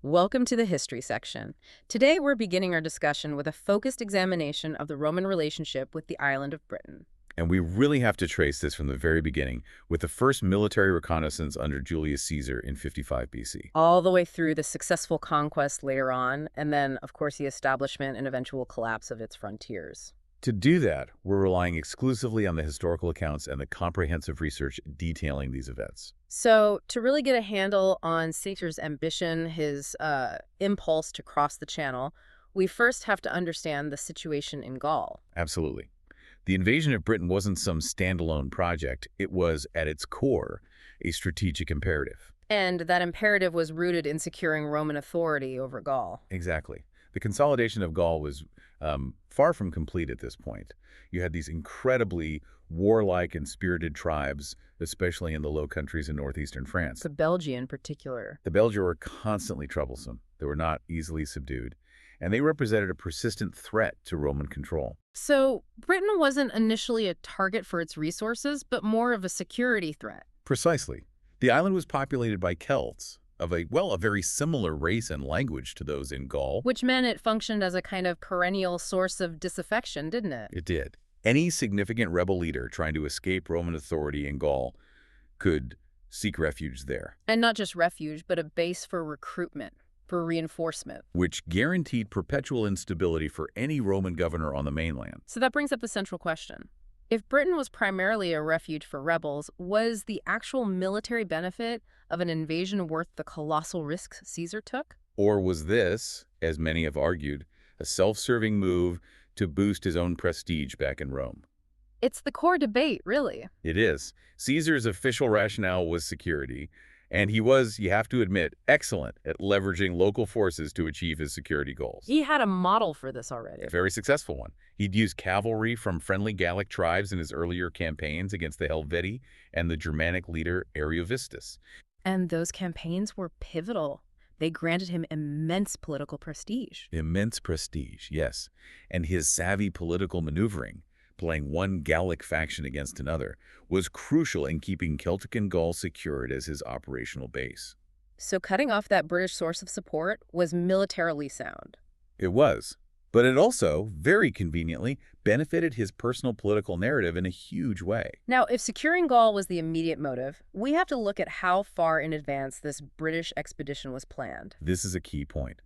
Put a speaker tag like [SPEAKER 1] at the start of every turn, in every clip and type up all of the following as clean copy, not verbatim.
[SPEAKER 1] Welcome to the history section. Today we're beginning our discussion with a focused examination of the Roman relationship with the island of Britain.
[SPEAKER 2] And we really have to trace this from the very beginning, with the first military reconnaissance under Julius Caesar in 55 BC.
[SPEAKER 1] All the way through the successful conquest later on, and then, of course, the establishment and eventual collapse of its frontiers.
[SPEAKER 2] To do that, we're relying exclusively on the historical accounts and the comprehensive research detailing these events.
[SPEAKER 1] So, to really get a handle on Caesar's ambition, his impulse to cross the Channel, we first have to understand the situation in Gaul.
[SPEAKER 2] Absolutely. The invasion of Britain wasn't some standalone project. It was, at its core, a strategic imperative.
[SPEAKER 1] And that imperative was rooted in securing Roman authority over Gaul.
[SPEAKER 2] Exactly. The consolidation of Gaul was far from complete at this point. You had these incredibly warlike and spirited tribes, especially in the Low Countries in northeastern France.
[SPEAKER 1] The Belgae in particular.
[SPEAKER 2] The Belgae were constantly troublesome. They were not easily subdued, and they represented a persistent threat to Roman control.
[SPEAKER 1] So, Britain wasn't initially a target for its resources, but more of a security threat.
[SPEAKER 2] Precisely. The island was populated by Celts, of a very similar race and language to those in Gaul.
[SPEAKER 1] Which meant it functioned as a kind of perennial source of disaffection, didn't it?
[SPEAKER 2] It did. Any significant rebel leader trying to escape Roman authority in Gaul could seek refuge there.
[SPEAKER 1] And not just refuge, but a base for recruitment, for reinforcement.
[SPEAKER 2] Which guaranteed perpetual instability for any Roman governor on the mainland.
[SPEAKER 1] So that brings up the central question. If Britain was primarily a refuge for rebels, was the actual military benefit of an invasion worth the colossal risks Caesar took?
[SPEAKER 2] Or was this, as many have argued, a self-serving move to boost his own prestige back in Rome?
[SPEAKER 1] It's the core debate, really.
[SPEAKER 2] It is. Caesar's official rationale was security, and he was, you have to admit, excellent at leveraging local forces to achieve his security goals.
[SPEAKER 1] He had a model for this already.
[SPEAKER 2] A very successful one. He'd used cavalry from friendly Gallic tribes in his earlier campaigns against the Helvetii and the Germanic leader Ariovistus.
[SPEAKER 1] And those campaigns were pivotal. They granted him immense political prestige.
[SPEAKER 2] Immense prestige, yes. And his savvy political maneuvering, playing one Gallic faction against another, was crucial in keeping Celtic and Gaul secured as his operational base.
[SPEAKER 1] So cutting off that British source of support was militarily sound.
[SPEAKER 2] It was. But it also, very conveniently, benefited his personal political narrative in a huge way.
[SPEAKER 1] Now, if securing Gaul was the immediate motive, we have to look at how far in advance this British expedition was planned.
[SPEAKER 2] This is a key point.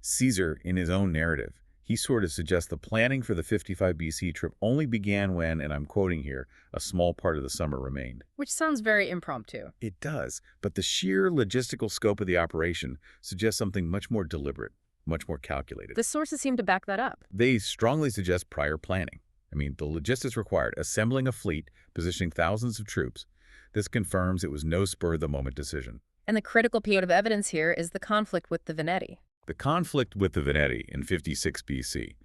[SPEAKER 2] Caesar, in his own narrative, he sort of suggests the planning for the 55 BC trip only began when, and I'm quoting here, a small part of the summer remained.
[SPEAKER 1] Which sounds very impromptu.
[SPEAKER 2] It does, but the sheer logistical scope of the operation suggests something much more deliberate, much more calculated.
[SPEAKER 1] The sources seem to back that up.
[SPEAKER 2] They strongly suggest prior planning. I mean, the logistics required, assembling a fleet, positioning thousands of troops. This confirms it was no spur-of-the-moment decision.
[SPEAKER 1] And the critical piece of evidence here is the conflict with the Veneti.
[SPEAKER 2] The conflict with the Veneti in 56 BC,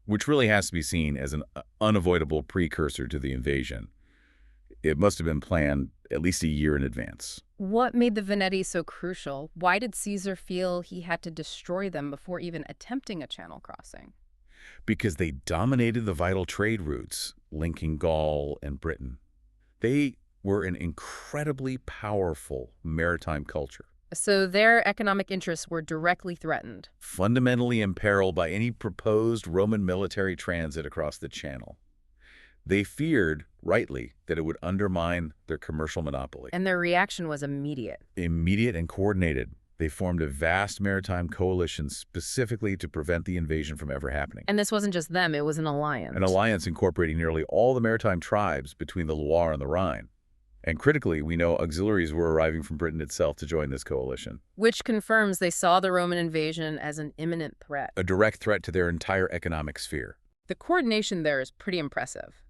[SPEAKER 2] which really has to be seen as an unavoidable precursor to the invasion. It must have been planned at least a year in advance.
[SPEAKER 1] What made the Veneti so crucial? Why did Caesar feel he had to destroy them before even attempting a channel crossing?
[SPEAKER 2] Because they dominated the vital trade routes linking Gaul and Britain. They were an incredibly powerful maritime culture.
[SPEAKER 1] So their economic interests were directly threatened.
[SPEAKER 2] Fundamentally imperiled by any proposed Roman military transit across the Channel. They feared, rightly, that it would undermine their commercial monopoly.
[SPEAKER 1] And their reaction was immediate.
[SPEAKER 2] Immediate and coordinated. They formed a vast maritime coalition specifically to prevent the invasion from ever happening.
[SPEAKER 1] And this wasn't just them, it was an alliance.
[SPEAKER 2] An alliance incorporating nearly all the maritime tribes between the Loire and the Rhine. And critically, we know auxiliaries were arriving from Britain itself to join this coalition.
[SPEAKER 1] Which confirms they saw the Roman invasion as an imminent threat.
[SPEAKER 2] A direct threat to their entire economic sphere.
[SPEAKER 1] The coordination there is pretty impressive.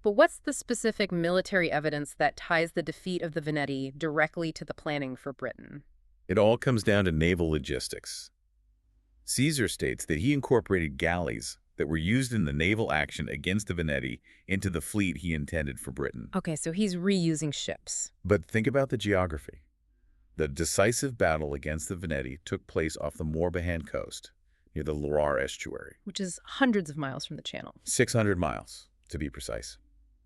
[SPEAKER 1] But what's the specific military evidence that ties the defeat of the Veneti directly to the planning for Britain?
[SPEAKER 2] It all comes down to naval logistics. Caesar states that he incorporated galleys that were used in the naval action against the Veneti into the fleet he intended for Britain.
[SPEAKER 1] Okay, so he's reusing ships.
[SPEAKER 2] But think about the geography. The decisive battle against the Veneti took place off the Morbihan coast, near the Loire estuary.
[SPEAKER 1] Which is hundreds of miles from the Channel.
[SPEAKER 2] 600 miles, to be precise.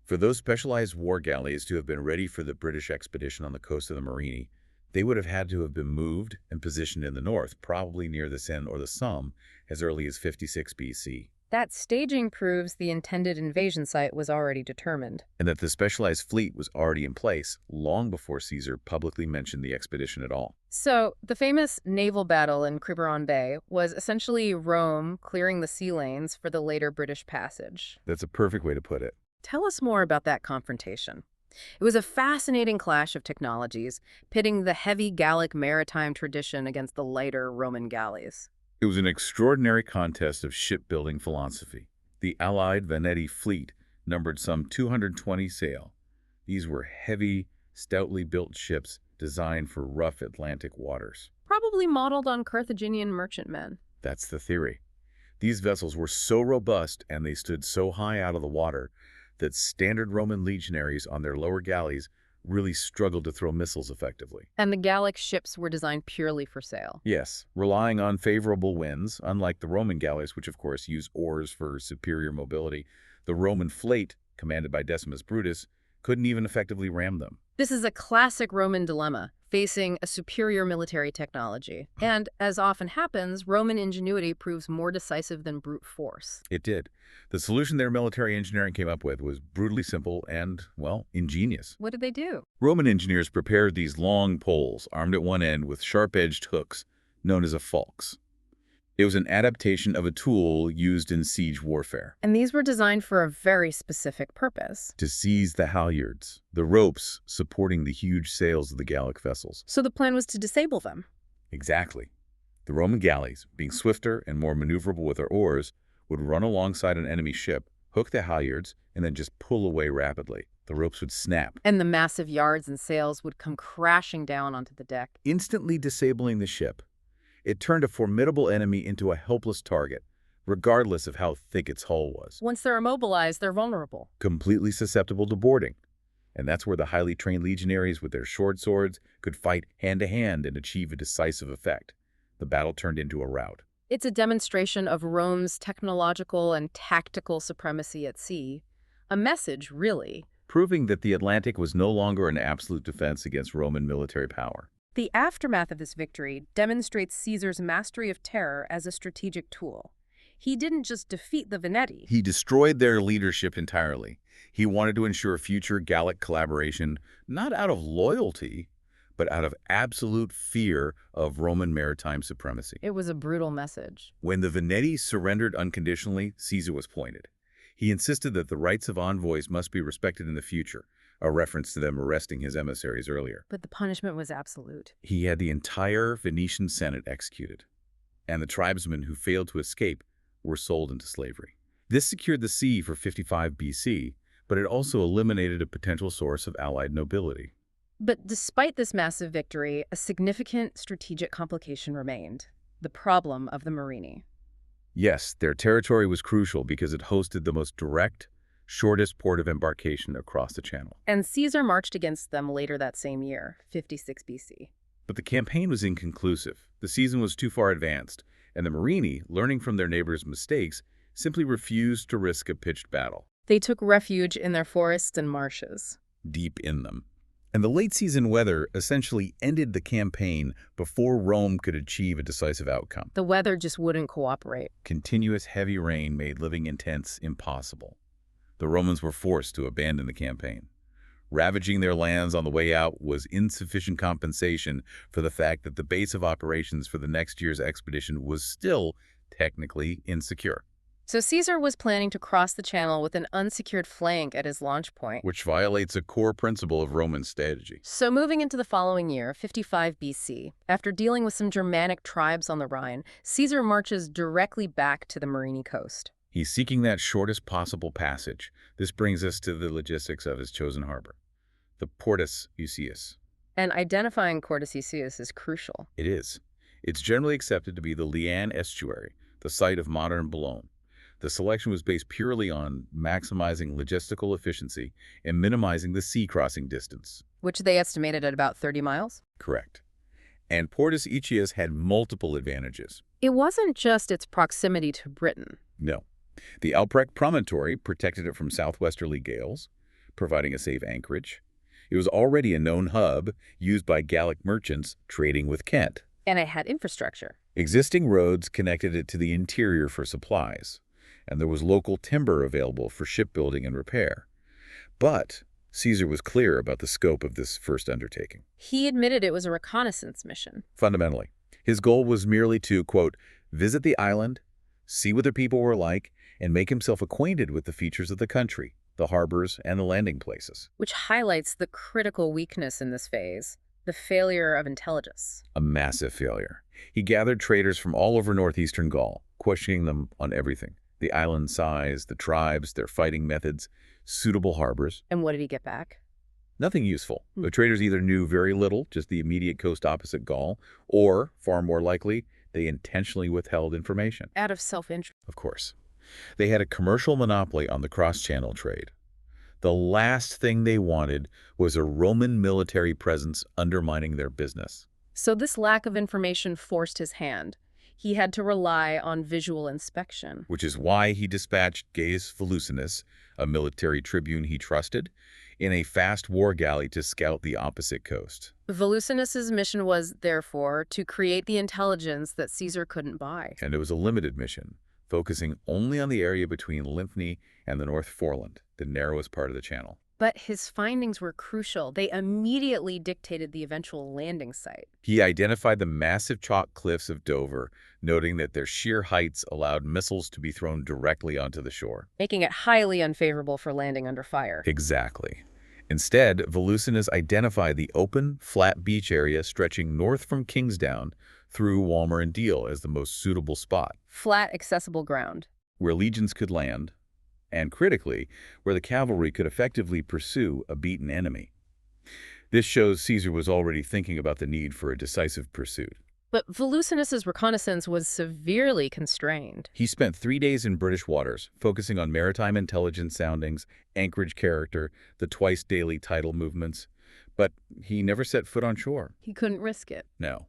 [SPEAKER 2] For those specialized war galleys to have been ready for the British expedition on the coast of the Morini, They would have had to have been moved and positioned in the north, probably near the Seine or the Somme, as early as 56 BC.
[SPEAKER 1] That staging proves the intended invasion site was already determined.
[SPEAKER 2] And that the specialized fleet was already in place long before Caesar publicly mentioned the expedition at all.
[SPEAKER 1] So, the famous naval battle in Quiberon Bay was essentially Rome clearing the sea lanes for the later British passage.
[SPEAKER 2] That's a perfect way to put it.
[SPEAKER 1] Tell us more about that confrontation. It was a fascinating clash of technologies, pitting the heavy Gallic maritime tradition against the lighter Roman galleys.
[SPEAKER 2] It was an extraordinary contest of shipbuilding philosophy. The Allied Veneti fleet numbered some 220 sail. These were heavy, stoutly built ships designed for rough Atlantic waters.
[SPEAKER 1] Probably modeled on Carthaginian merchantmen.
[SPEAKER 2] That's the theory. These vessels were so robust and they stood so high out of the water that standard Roman legionaries on their lower galleys really struggled to throw missiles effectively.
[SPEAKER 1] And the Gallic ships were designed purely for sail.
[SPEAKER 2] Yes, relying on favorable winds, unlike the Roman galleys, which of course use oars for superior mobility. The Roman fleet, commanded by Decimus Brutus, couldn't even effectively ram them.
[SPEAKER 1] This is a classic Roman dilemma, facing a superior military technology. And, as often happens, Roman ingenuity proves more decisive than brute force.
[SPEAKER 2] It did. The solution their military engineering came up with was brutally simple and, well, ingenious.
[SPEAKER 1] What did they do?
[SPEAKER 2] Roman engineers prepared these long poles, armed at one end with sharp-edged hooks, known as a falx. It was an adaptation of a tool used in siege warfare.
[SPEAKER 1] And these were designed for a very specific purpose.
[SPEAKER 2] To seize the halyards, the ropes supporting the huge sails of the Gallic vessels.
[SPEAKER 1] So the plan was to disable them.
[SPEAKER 2] Exactly. The Roman galleys, being swifter and more maneuverable with their oars, would run alongside an enemy ship, hook the halyards, and then just pull away rapidly. The ropes would snap,
[SPEAKER 1] And the massive yards and sails would come crashing down onto the deck.
[SPEAKER 2] instantly disabling the ship. It turned a formidable enemy into a helpless target, regardless of how thick its hull was.
[SPEAKER 1] Once they're immobilized, they're vulnerable.
[SPEAKER 2] Completely susceptible to boarding. And that's where the highly trained legionaries with their short swords could fight hand-to-hand and achieve a decisive effect. The battle turned into a rout.
[SPEAKER 1] It's a demonstration of Rome's technological and tactical supremacy at sea. A message, really.
[SPEAKER 2] Proving that the Atlantic was no longer an absolute defense against Roman military power.
[SPEAKER 1] The aftermath of this victory demonstrates Caesar's mastery of terror as a strategic tool. He didn't just defeat the Veneti.
[SPEAKER 2] He destroyed their leadership entirely. He wanted to ensure future Gallic collaboration, not out of loyalty, but out of absolute fear of Roman maritime supremacy.
[SPEAKER 1] It was a brutal message.
[SPEAKER 2] When the Veneti surrendered unconditionally, Caesar was pointed. He insisted that the rights of envoys must be respected in the future, a reference to them arresting his emissaries earlier.
[SPEAKER 1] But the punishment was absolute.
[SPEAKER 2] He had the entire Venetian Senate executed, and the tribesmen who failed to escape were sold into slavery. This secured the sea for 55 BC, but it also eliminated a potential source of allied nobility.
[SPEAKER 1] But despite this massive victory, a significant strategic complication remained: the problem of the Morini.
[SPEAKER 2] Yes, their territory was crucial because it hosted the most direct, shortest port of embarkation across the channel.
[SPEAKER 1] And Caesar marched against them later that same year, 56 BC.
[SPEAKER 2] But the campaign was inconclusive. The season was too far advanced, and the Morini, learning from their neighbors' mistakes, simply refused to risk a pitched battle.
[SPEAKER 1] They took refuge in their forests and marshes.
[SPEAKER 2] Deep in them. And the late-season weather essentially ended the campaign before Rome could achieve a decisive outcome.
[SPEAKER 1] The weather just wouldn't cooperate.
[SPEAKER 2] Continuous heavy rain made living in tents impossible. The Romans were forced to abandon the campaign. Ravaging their lands on the way out was insufficient compensation for the fact that the base of operations for the next year's expedition was still technically insecure.
[SPEAKER 1] So Caesar was planning to cross the channel with an unsecured flank at his launch point.
[SPEAKER 2] Which violates a core principle of Roman strategy.
[SPEAKER 1] So moving into the following year, 55 BC, after dealing with some Germanic tribes on the Rhine, Caesar marches directly back to the Morini coast.
[SPEAKER 2] He's seeking that shortest possible passage. This brings us to the logistics of his chosen harbor, the Portus Euseus.
[SPEAKER 1] And identifying Portus Euseus is crucial.
[SPEAKER 2] It is. It's generally accepted to be the Liane estuary, the site of modern Boulogne. The selection was based purely on maximizing logistical efficiency and minimizing the sea crossing distance.
[SPEAKER 1] Which they estimated at about 30 miles?
[SPEAKER 2] Correct. And Portus Euseus had multiple advantages.
[SPEAKER 1] It wasn't just its proximity to Britain.
[SPEAKER 2] No. The Alprecht promontory protected it from southwesterly gales, providing a safe anchorage. It was already a known hub used by Gallic merchants trading with Kent.
[SPEAKER 1] And it had infrastructure.
[SPEAKER 2] Existing roads connected it to the interior for supplies, and there was local timber available for shipbuilding and repair. But Caesar was clear about the scope of this first undertaking.
[SPEAKER 1] He admitted it was a reconnaissance mission.
[SPEAKER 2] Fundamentally, his goal was merely to, quote, visit the island, see what the people were like, and make himself acquainted with the features of the country, the harbors, and the landing places.
[SPEAKER 1] Which highlights the critical weakness in this phase, the failure of intelligence.
[SPEAKER 2] A massive failure. He gathered traders from all over northeastern Gaul, questioning them on everything: the island size, the tribes, their fighting methods, suitable harbors.
[SPEAKER 1] And what did he get back?
[SPEAKER 2] Nothing useful. The traders either knew very little, just the immediate coast opposite Gaul, or, far more likely, they intentionally withheld information.
[SPEAKER 1] Out of self-interest.
[SPEAKER 2] Of course. They had a commercial monopoly on the cross-channel trade. The last thing they wanted was a Roman military presence undermining their business.
[SPEAKER 1] So this lack of information forced his hand. He had to rely on visual inspection.
[SPEAKER 2] Which is why he dispatched Gaius Volusinus, a military tribune he trusted, in a fast war galley to scout the opposite coast.
[SPEAKER 1] Volusinus's mission was, therefore, to create the intelligence that Caesar couldn't buy.
[SPEAKER 2] And it was a limited mission, focusing only on the area between Lymphne and the North Foreland, the narrowest part of the channel.
[SPEAKER 1] But his findings were crucial. They immediately dictated the eventual landing site.
[SPEAKER 2] He identified the massive chalk cliffs of Dover, noting that their sheer heights allowed missiles to be thrown directly onto the shore.
[SPEAKER 1] Making it highly unfavorable for landing under fire.
[SPEAKER 2] Exactly. Instead, Volusinus identified the open, flat beach area stretching north from Kingsdown through Walmer and Deal as the most suitable spot.
[SPEAKER 1] Flat, accessible ground.
[SPEAKER 2] Where legions could land, and critically, where the cavalry could effectively pursue a beaten enemy. This shows Caesar was already thinking about the need for a decisive pursuit.
[SPEAKER 1] But Volusinus's reconnaissance was severely constrained.
[SPEAKER 2] He spent 3 days in British waters, focusing on maritime intelligence soundings, anchorage character, the twice-daily tidal movements. But he never set foot on shore.
[SPEAKER 1] He couldn't risk it.
[SPEAKER 2] No.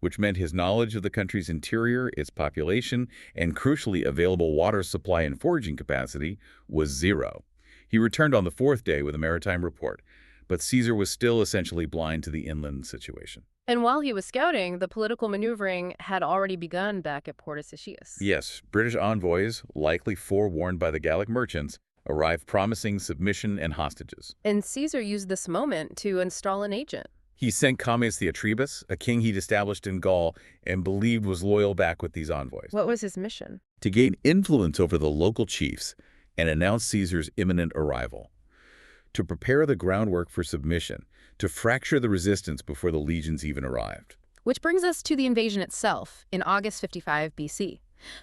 [SPEAKER 2] Which meant his knowledge of the country's interior, its population, and crucially available water supply and foraging capacity was zero. He returned on the 4th day with a maritime report, but Caesar was still essentially blind to the inland situation.
[SPEAKER 1] And while he was scouting, the political maneuvering had already begun back at Portus Icius.
[SPEAKER 2] Yes, British envoys, likely forewarned by the Gallic merchants, arrived promising submission and hostages.
[SPEAKER 1] And Caesar used this moment to install an agent.
[SPEAKER 2] He sent Commius the Atribus, a king he'd established in Gaul and believed was loyal back with these envoys.
[SPEAKER 1] What was his mission?
[SPEAKER 2] To gain influence over the local chiefs and announce Caesar's imminent arrival. To prepare the groundwork for submission, to fracture the resistance before the legions even arrived.
[SPEAKER 1] Which brings us to the invasion itself in August 55 BC.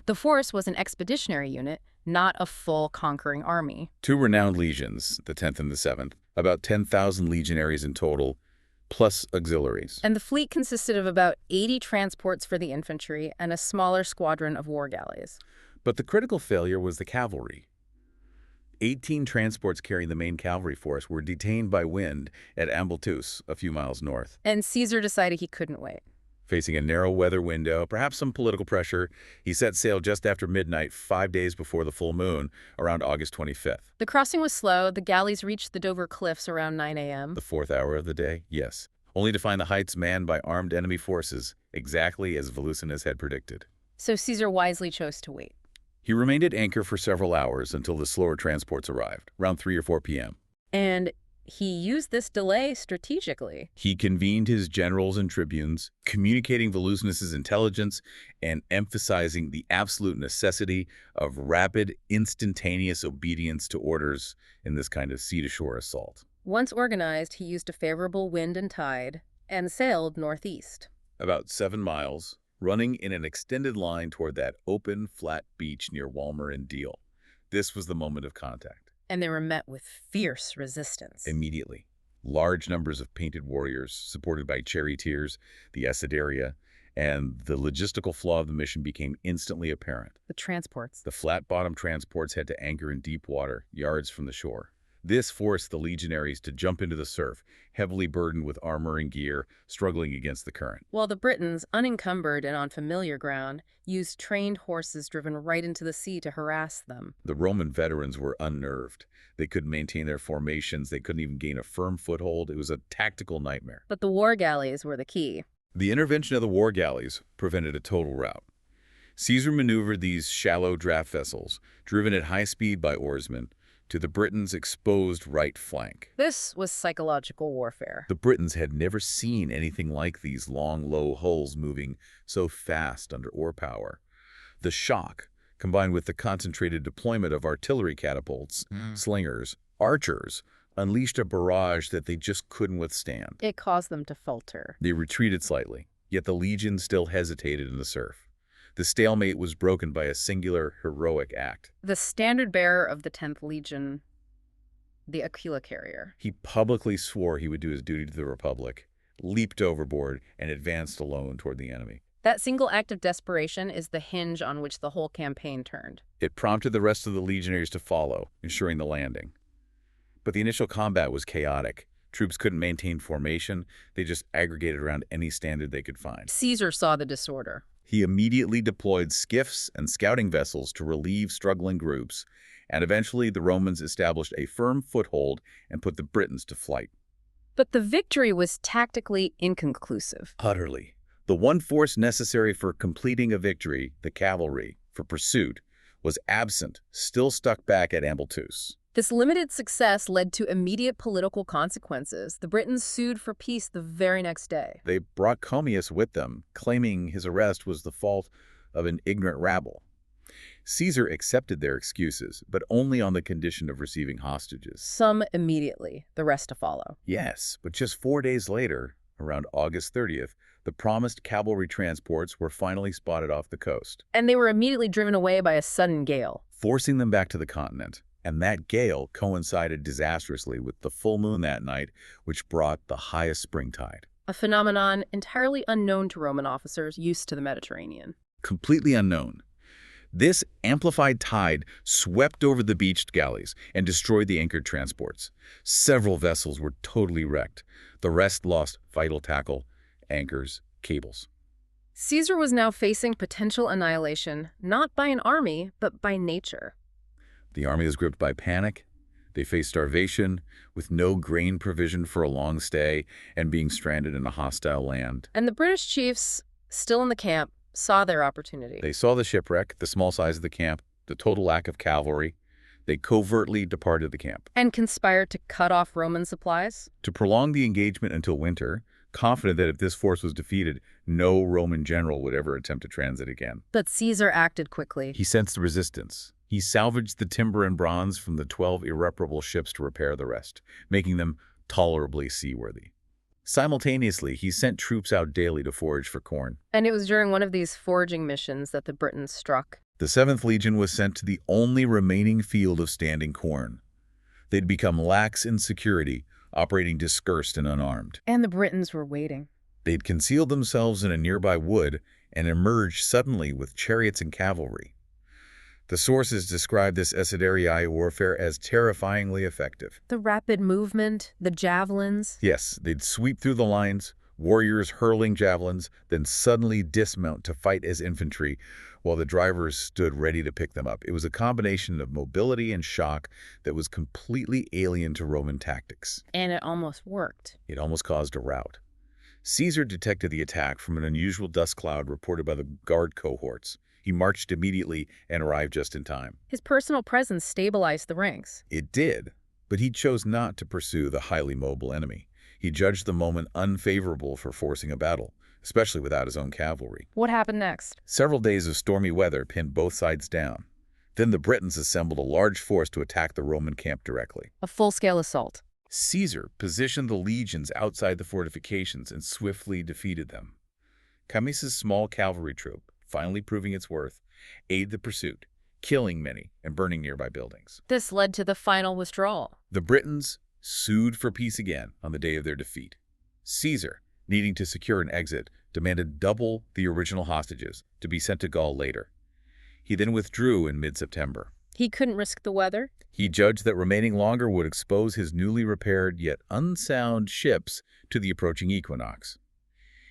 [SPEAKER 1] The force was an expeditionary unit, not a full conquering army.
[SPEAKER 2] 2 renowned legions, the 10th and the 7th, about 10,000 legionaries in total, plus auxiliaries.
[SPEAKER 1] And the fleet consisted of about 80 transports for the infantry and a smaller squadron of war galleys.
[SPEAKER 2] But the critical failure was the cavalry. 18 transports carrying the main cavalry force were detained by wind at Ambaltus, a few miles north.
[SPEAKER 1] And Caesar decided he couldn't wait.
[SPEAKER 2] Facing a narrow weather window, perhaps some political pressure, he set sail just after midnight, 5 days before the full moon, around August 25th.
[SPEAKER 1] The crossing was slow. The galleys reached the Dover Cliffs around 9 a.m.
[SPEAKER 2] The 4th hour of the day, yes, only to find the heights manned by armed enemy forces, exactly as Volusinus had predicted.
[SPEAKER 1] So Caesar wisely chose to wait.
[SPEAKER 2] He remained at anchor for several hours until the slower transports arrived, around 3 or 4 p.m.
[SPEAKER 1] And he used this delay strategically.
[SPEAKER 2] He convened his generals and tribunes, communicating Volusinus's intelligence and emphasizing the absolute necessity of rapid, instantaneous obedience to orders in this kind of sea-to-shore assault.
[SPEAKER 1] Once organized, he used a favorable wind and tide and sailed northeast.
[SPEAKER 2] About 7 miles, running in an extended line toward that open, flat beach near Walmer and Deal. This was the moment of contact.
[SPEAKER 1] And they were met with fierce resistance.
[SPEAKER 2] Immediately, large numbers of painted warriors, supported by charioteers, the Essideria, and the logistical flaw of the mission became instantly apparent.
[SPEAKER 1] The transports.
[SPEAKER 2] The flat-bottom transports had to anchor in deep water, yards from the shore. This forced the legionaries to jump into the surf, heavily burdened with armor and gear, struggling against the current.
[SPEAKER 1] While the Britons, unencumbered and on familiar ground, used trained horses driven right into the sea to harass them.
[SPEAKER 2] The Roman veterans were unnerved. They couldn't maintain their formations. They couldn't even gain a firm foothold. It was a tactical nightmare.
[SPEAKER 1] But the war galleys were the key.
[SPEAKER 2] The intervention of the war galleys prevented a total rout. Caesar maneuvered these shallow draft vessels, driven at high speed by oarsmen, to the Britons' exposed right flank.
[SPEAKER 1] This was psychological warfare.
[SPEAKER 2] The Britons had never seen anything like these long, low hulls moving so fast under oar power. The shock, combined with the concentrated deployment of artillery catapults, slingers, archers, unleashed a barrage that they just couldn't withstand.
[SPEAKER 1] It caused them to falter.
[SPEAKER 2] They retreated slightly, yet the legion still hesitated in the surf. The stalemate was broken by a singular, heroic act.
[SPEAKER 1] The standard-bearer of the 10th Legion, the Aquila carrier.
[SPEAKER 2] He publicly swore he would do his duty to the Republic, leaped overboard, and advanced alone toward the enemy.
[SPEAKER 1] That single act of desperation is the hinge on which the whole campaign turned.
[SPEAKER 2] It prompted the rest of the legionaries to follow, ensuring the landing. But the initial combat was chaotic. Troops couldn't maintain formation. They just aggregated around any standard they could find.
[SPEAKER 1] Caesar saw the disorder.
[SPEAKER 2] He immediately deployed skiffs and scouting vessels to relieve struggling groups, and eventually the Romans established a firm foothold and put the Britons to flight.
[SPEAKER 1] But the victory was tactically inconclusive.
[SPEAKER 2] Utterly. The one force necessary for completing a victory, the cavalry, for pursuit, was absent, still stuck back at Amboltus.
[SPEAKER 1] This limited success led to immediate political consequences. The Britons sued for peace the very next day.
[SPEAKER 2] They brought Commius with them, claiming his arrest was the fault of an ignorant rabble. Caesar accepted their excuses, but only on the condition of receiving hostages.
[SPEAKER 1] Some immediately, the rest to follow.
[SPEAKER 2] Yes, but just 4 days later, around August 30th, the promised cavalry transports were finally spotted off the coast.
[SPEAKER 1] And they were immediately driven away by a sudden gale,
[SPEAKER 2] forcing them back to the continent. And that gale coincided disastrously with the full moon that night, which brought the highest spring tide.
[SPEAKER 1] a phenomenon entirely unknown to Roman officers used to the Mediterranean.
[SPEAKER 2] Completely unknown. This amplified tide swept over the beached galleys and destroyed the anchored transports. Several vessels were totally wrecked. The rest lost vital tackle, anchors, cables.
[SPEAKER 1] Caesar was now facing potential annihilation, not by an army, but by nature.
[SPEAKER 2] The army was gripped by panic. They faced starvation, with no grain provision for a long stay, and being stranded in a hostile land.
[SPEAKER 1] And the British chiefs, still in the camp, saw their opportunity.
[SPEAKER 2] They saw the shipwreck, the small size of the camp, the total lack of cavalry. They covertly departed the camp.
[SPEAKER 1] And conspired to cut off Roman supplies?
[SPEAKER 2] To prolong the engagement until winter, confident that if this force was defeated, no Roman general would ever attempt to transit again.
[SPEAKER 1] But Caesar acted quickly.
[SPEAKER 2] He sensed resistance. He salvaged the timber and bronze from the 12 irreparable ships to repair the rest, making them tolerably seaworthy. Simultaneously, he sent troops out daily to forage for corn.
[SPEAKER 1] And it was during one of these foraging missions that the Britons struck.
[SPEAKER 2] The 7th Legion was sent to the only remaining field of standing corn. They'd become lax in security, operating dispersed and unarmed.
[SPEAKER 1] And the Britons were waiting.
[SPEAKER 2] They'd concealed themselves in a nearby wood and emerged suddenly with chariots and cavalry. The sources describe this Essiderii warfare as terrifyingly effective.
[SPEAKER 1] The rapid movement, the javelins.
[SPEAKER 2] Yes, they'd sweep through the lines, warriors hurling javelins, then suddenly dismount to fight as infantry, while the drivers stood ready to pick them up. It was a combination of mobility and shock that was completely alien to Roman tactics.
[SPEAKER 1] And it almost worked.
[SPEAKER 2] It almost caused a rout. Caesar detected the attack from an unusual dust cloud reported by the guard cohorts. He marched immediately and arrived just in time.
[SPEAKER 1] His personal presence stabilized the ranks.
[SPEAKER 2] It did, but he chose not to pursue the highly mobile enemy. He judged the moment unfavorable for forcing a battle, especially without his own cavalry.
[SPEAKER 1] What happened next?
[SPEAKER 2] Several days of stormy weather pinned both sides down. Then the Britons assembled a large force to attack the Roman camp directly.
[SPEAKER 1] A full-scale assault.
[SPEAKER 2] Caesar positioned the legions outside the fortifications and swiftly defeated them. Commius's small cavalry troop, finally proving its worth, aided the pursuit, killing many and burning nearby buildings.
[SPEAKER 1] This led to the final withdrawal.
[SPEAKER 2] The Britons sued for peace again on the day of their defeat. Caesar, needing to secure an exit, demanded double the original hostages to be sent to Gaul later. He then withdrew in mid-September.
[SPEAKER 1] He couldn't risk the weather?
[SPEAKER 2] He judged that remaining longer would expose his newly repaired yet unsound ships to the approaching equinox.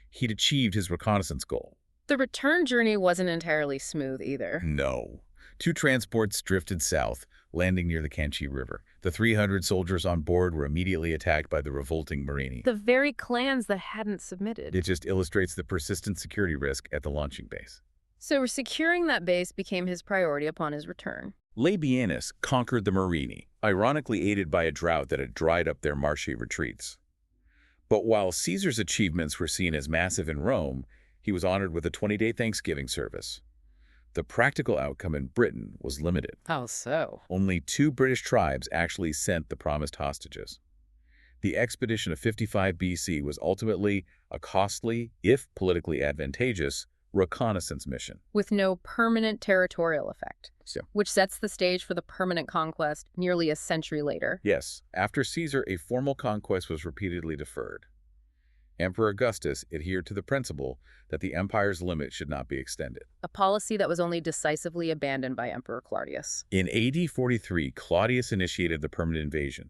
[SPEAKER 2] He'd achieved his reconnaissance goal.
[SPEAKER 1] The return journey wasn't entirely smooth either.
[SPEAKER 2] No. Two transports drifted south, landing near the Canchi River. The 300 soldiers on board were immediately attacked by the revolting Marini.
[SPEAKER 1] The very clans that hadn't submitted.
[SPEAKER 2] It just illustrates the persistent security risk at the launching base.
[SPEAKER 1] So securing that base became his priority upon his return.
[SPEAKER 2] Labienus conquered the Marini, ironically aided by a drought that had dried up their marshy retreats. But while Caesar's achievements were seen as massive in Rome, he was honored with a 20-day Thanksgiving service. The practical outcome in Britain was limited.
[SPEAKER 1] How so?
[SPEAKER 2] Only 2 British tribes actually sent the promised hostages. The expedition of 55 BC was ultimately a costly, if politically advantageous, reconnaissance mission.
[SPEAKER 1] With no permanent territorial effect, which sets the stage for the permanent conquest nearly a century later.
[SPEAKER 2] Yes, after Caesar, a formal conquest was repeatedly deferred. Emperor Augustus adhered to the principle that the empire's limit should not be extended.
[SPEAKER 1] A policy that was only decisively abandoned by Emperor Claudius.
[SPEAKER 2] In AD 43, Claudius initiated the permanent invasion.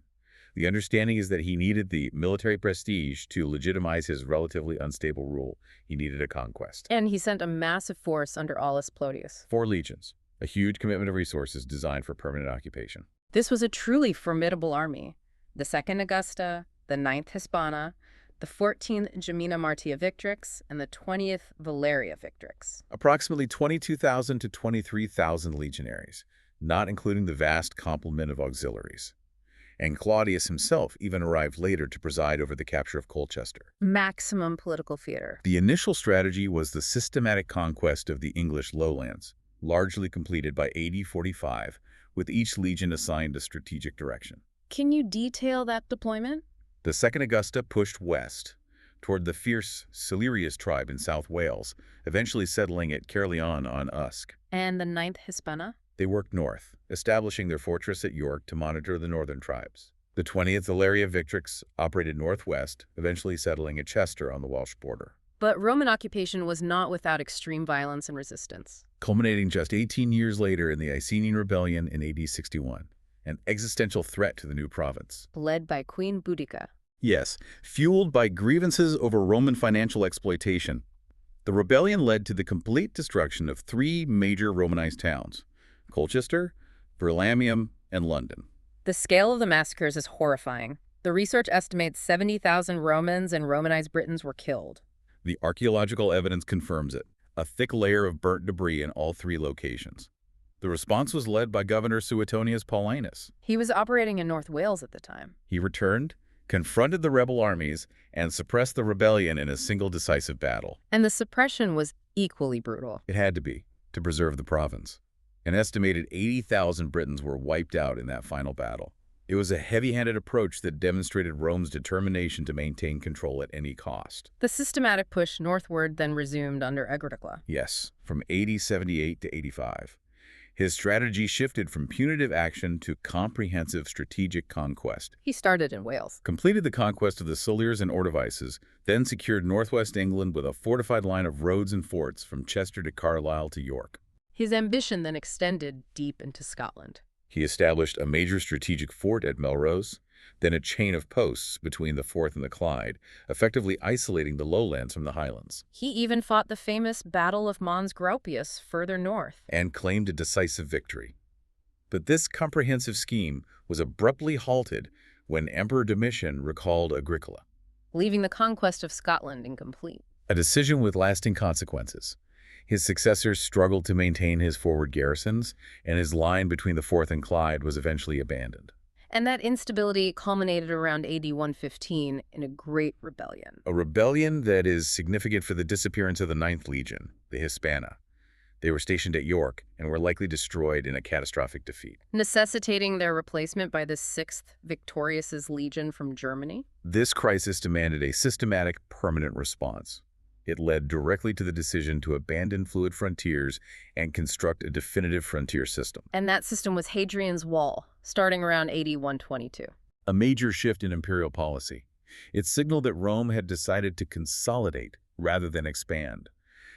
[SPEAKER 2] The understanding is that he needed the military prestige to legitimize his relatively unstable rule. He needed a conquest.
[SPEAKER 1] And he sent a massive force under Aulus Plautius.
[SPEAKER 2] 4 legions, a huge commitment of resources designed for permanent occupation.
[SPEAKER 1] This was a truly formidable army. The 2nd Augusta, the 9th Hispana, the 14th Gemina Martia Victrix, and the 20th Valeria Victrix.
[SPEAKER 2] Approximately 22,000 to 23,000 legionaries, not including the vast complement of auxiliaries. And Claudius himself even arrived later to preside over the capture of Colchester.
[SPEAKER 1] Maximum political theater.
[SPEAKER 2] The initial strategy was the systematic conquest of the English lowlands, largely completed by AD 45, with each legion assigned a strategic direction.
[SPEAKER 1] Can you detail that deployment?
[SPEAKER 2] The 2nd Augusta pushed west, toward the fierce Silurius tribe in South Wales, eventually settling at Caerleon on Usk.
[SPEAKER 1] And the 9th Hispana?
[SPEAKER 2] They worked north, establishing their fortress at York to monitor the northern tribes. The 20th Valeria Victrix operated northwest, eventually settling at Chester on the Welsh border.
[SPEAKER 1] But Roman occupation was not without extreme violence and resistance.
[SPEAKER 2] Culminating just 18 years later in the Icenian Rebellion in AD 61, an existential threat to the new province.
[SPEAKER 1] Led by Queen Boudica.
[SPEAKER 2] Yes, fueled by grievances over Roman financial exploitation. The rebellion led to the complete destruction of 3 major Romanized towns: Colchester, Verlamium, and London.
[SPEAKER 1] The scale of the massacres is horrifying. The research estimates 70,000 Romans and Romanized Britons were killed.
[SPEAKER 2] The archaeological evidence confirms it, a thick layer of burnt debris in all 3 locations. The response was led by Governor Suetonius Paulinus.
[SPEAKER 1] He was operating in North Wales at the time.
[SPEAKER 2] He returned, confronted the rebel armies, and suppressed the rebellion in a single decisive battle.
[SPEAKER 1] And the suppression was equally brutal.
[SPEAKER 2] It had to be, to preserve the province. An estimated 80,000 Britons were wiped out in that final battle. It was a heavy-handed approach that demonstrated Rome's determination to maintain control at any cost.
[SPEAKER 1] The systematic push northward then resumed under Agricola.
[SPEAKER 2] Yes, from AD 78 to 85. His strategy shifted from punitive action to comprehensive strategic conquest.
[SPEAKER 1] He started in Wales.
[SPEAKER 2] Completed the conquest of the Silures and Ordovices, then secured northwest England with a fortified line of roads and forts from Chester to Carlisle to York.
[SPEAKER 1] His ambition then extended deep into Scotland.
[SPEAKER 2] He established a major strategic fort at Melrose, then a chain of posts between the Forth and the Clyde, effectively isolating the lowlands from the highlands.
[SPEAKER 1] He even fought the famous Battle of Mons Graupius further north.
[SPEAKER 2] And claimed a decisive victory. But this comprehensive scheme was abruptly halted when Emperor Domitian recalled Agricola.
[SPEAKER 1] Leaving the conquest of Scotland incomplete.
[SPEAKER 2] A decision with lasting consequences. His successors struggled to maintain his forward garrisons, and his line between the Forth and Clyde was eventually abandoned.
[SPEAKER 1] And that instability culminated around AD 115 in a great rebellion.
[SPEAKER 2] A rebellion that is significant for the disappearance of the 9th Legion, the Hispana. They were stationed at York and were likely destroyed in a catastrophic defeat.
[SPEAKER 1] Necessitating their replacement by the 6th Victorious' Legion from Germany?
[SPEAKER 2] This crisis demanded a systematic, permanent response. It led directly to the decision to abandon fluid frontiers and construct a definitive frontier system.
[SPEAKER 1] And that system was Hadrian's Wall, starting around AD 122.
[SPEAKER 2] A major shift in imperial policy. It signaled that Rome had decided to consolidate rather than expand.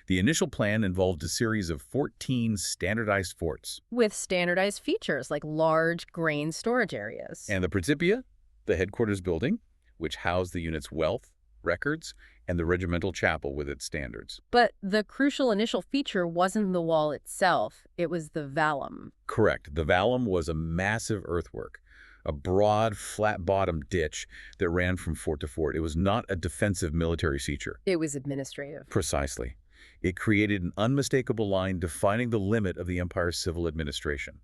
[SPEAKER 2] The initial plan involved a series of 14 standardized forts.
[SPEAKER 1] With standardized features like large grain storage areas.
[SPEAKER 2] And the Principia, the headquarters building, which housed the unit's wealth, records, and the regimental chapel with its standards.
[SPEAKER 1] But the crucial initial feature wasn't the wall itself, it was the vallum.
[SPEAKER 2] Correct. The vallum was a massive earthwork, a broad, flat-bottomed ditch that ran from fort to fort. It was not a defensive military feature.
[SPEAKER 1] It was administrative.
[SPEAKER 2] Precisely. It created an unmistakable line defining the limit of the empire's civil administration.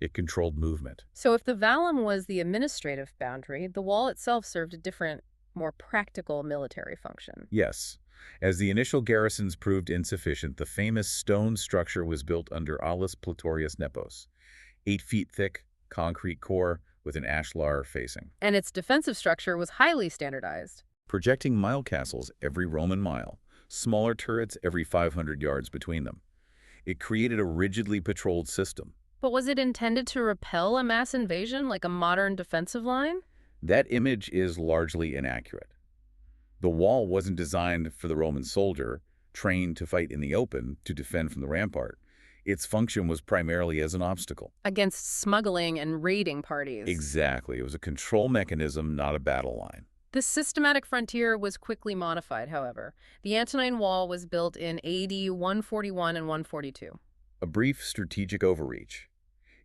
[SPEAKER 2] It controlled movement.
[SPEAKER 1] So if the vallum was the administrative boundary, the wall itself served a different, more practical military function.
[SPEAKER 2] Yes. As the initial garrisons proved insufficient, the famous stone structure was built under Aulus Platorius Nepos, 8 feet thick, concrete core with an ashlar facing.
[SPEAKER 1] And its defensive structure was highly standardized.
[SPEAKER 2] Projecting mile castles every Roman mile, smaller turrets every 500 yards between them. It created a rigidly patrolled system.
[SPEAKER 1] But was it intended to repel a mass invasion like a modern defensive line?
[SPEAKER 2] That image is largely inaccurate. The wall wasn't designed for the Roman soldier, trained to fight in the open, to defend from the rampart. Its function was primarily as an obstacle.
[SPEAKER 1] Against smuggling and raiding parties.
[SPEAKER 2] Exactly. It was a control mechanism, not a battle line.
[SPEAKER 1] This systematic frontier was quickly modified, however. The Antonine Wall was built in AD 141 and 142.
[SPEAKER 2] A brief strategic overreach.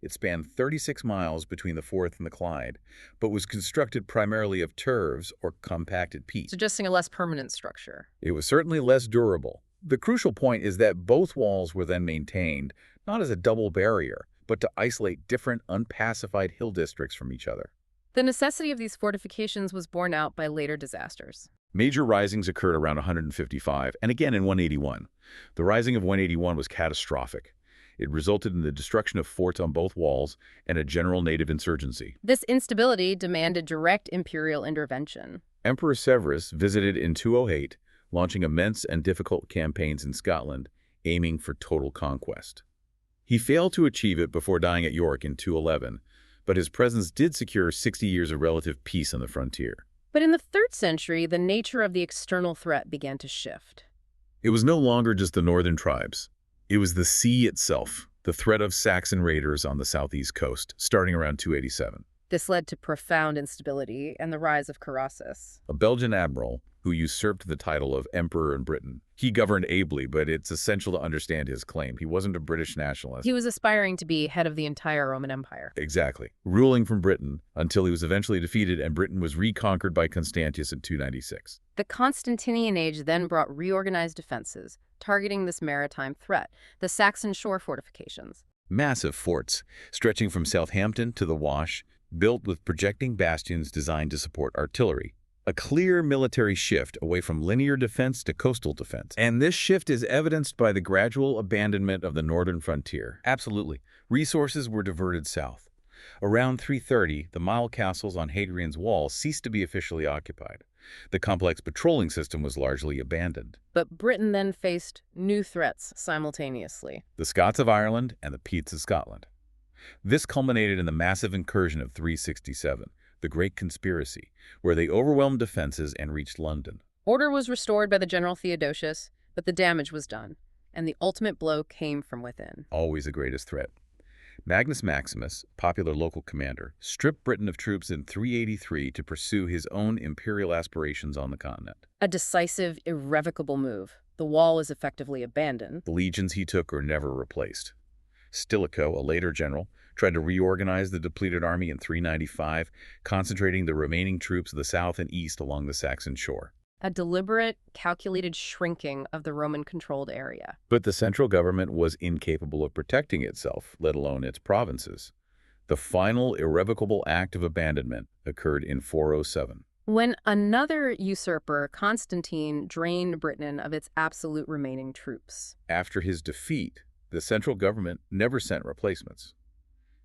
[SPEAKER 2] It spanned 36 miles between the Forth and the Clyde, but was constructed primarily of turves or compacted peat.
[SPEAKER 1] Suggesting a less permanent structure.
[SPEAKER 2] It was certainly less durable. The crucial point is that both walls were then maintained, not as a double barrier, but to isolate different unpacified hill districts from each other.
[SPEAKER 1] The necessity of these fortifications was borne out by later disasters.
[SPEAKER 2] Major risings occurred around 155, and again in 181. The rising of 181 was catastrophic. It resulted in the destruction of forts on both walls and a general native insurgency.
[SPEAKER 1] This instability demanded direct imperial intervention.
[SPEAKER 2] Emperor Severus visited in 208, launching immense and difficult campaigns in Scotland, aiming for total conquest. He failed to achieve it before dying at York in 211, but his presence did secure 60 years of relative peace on the frontier.
[SPEAKER 1] But in the 3rd century, the nature of the external threat began to shift.
[SPEAKER 2] It was no longer just the northern tribes. It was the sea itself, the threat of Saxon raiders on the southeast coast, starting around 287.
[SPEAKER 1] This led to profound instability and the rise of Carausius.
[SPEAKER 2] A Belgian admiral who usurped the title of Emperor in Britain. He governed ably, but it's essential to understand his claim. He wasn't a British nationalist.
[SPEAKER 1] He was aspiring to be head of the entire Roman Empire.
[SPEAKER 2] Exactly. Ruling from Britain until he was eventually defeated and Britain was reconquered by Constantius in 296.
[SPEAKER 1] The Constantinian age then brought reorganized defenses, targeting this maritime threat, the Saxon shore fortifications.
[SPEAKER 2] Massive forts, stretching from Southampton to the Wash, built with projecting bastions designed to support artillery. A clear military shift away from linear defense to coastal defense. And this shift is evidenced by the gradual abandonment of the northern frontier. Absolutely. Resources were diverted south. Around 330, the mile castles on Hadrian's Wall ceased to be officially occupied. The complex patrolling system was largely abandoned.
[SPEAKER 1] But Britain then faced new threats simultaneously.
[SPEAKER 2] The Scots of Ireland and the Petes of Scotland. This culminated in the massive incursion of 367. The Great Conspiracy, where they overwhelmed defenses and reached London.
[SPEAKER 1] Order was restored by the general Theodosius, but the damage was done, and the ultimate blow came from within.
[SPEAKER 2] Always the greatest threat. Magnus Maximus, popular local commander, stripped Britain of troops in 383 to pursue his own imperial aspirations on the continent.
[SPEAKER 1] A decisive, irrevocable move. The wall is effectively abandoned.
[SPEAKER 2] The legions he took are never replaced. Stilicho, a later general, tried to reorganize the depleted army in 395, concentrating the remaining troops of the south and east along the Saxon shore.
[SPEAKER 1] A deliberate, calculated shrinking of the Roman-controlled area.
[SPEAKER 2] But the central government was incapable of protecting itself, let alone its provinces. The final irrevocable act of abandonment occurred in 407.
[SPEAKER 1] When another usurper, Constantine, drained Britain of its absolute remaining troops.
[SPEAKER 2] After his defeat, the central government never sent replacements.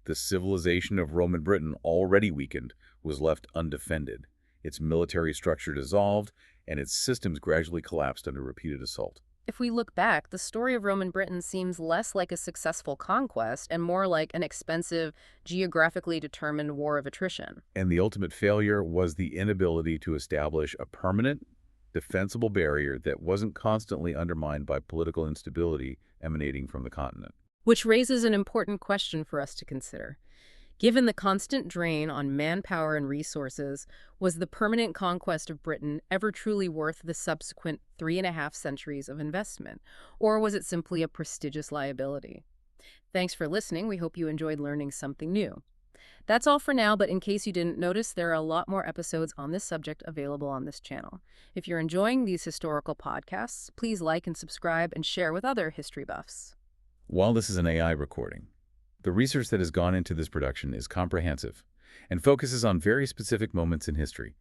[SPEAKER 2] The civilization of Roman Britain, already weakened, was left undefended. Its military structure dissolved, and its systems gradually collapsed under repeated assault.
[SPEAKER 1] If we look back, the story of Roman Britain seems less like a successful conquest and more like an expensive, geographically determined war of attrition.
[SPEAKER 2] And the ultimate failure was the inability to establish a permanent, defensible barrier that wasn't constantly undermined by political instability emanating from the continent.
[SPEAKER 1] Which raises an important question for us to consider. Given the constant drain on manpower and resources, was the permanent conquest of Britain ever truly worth the subsequent 3.5 centuries of investment? Or was it simply a prestigious liability? Thanks for listening. We hope you enjoyed learning something new. That's all for now, but in case you didn't notice, there are a lot more episodes on this subject available on this channel. If you're enjoying these historical podcasts, please like and subscribe and share with other history buffs.
[SPEAKER 2] While this is an AI recording, the research that has gone into this production is comprehensive and focuses on very specific moments in history,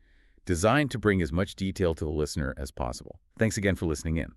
[SPEAKER 2] designed to bring as much detail to the listener as possible. Thanks again for listening in.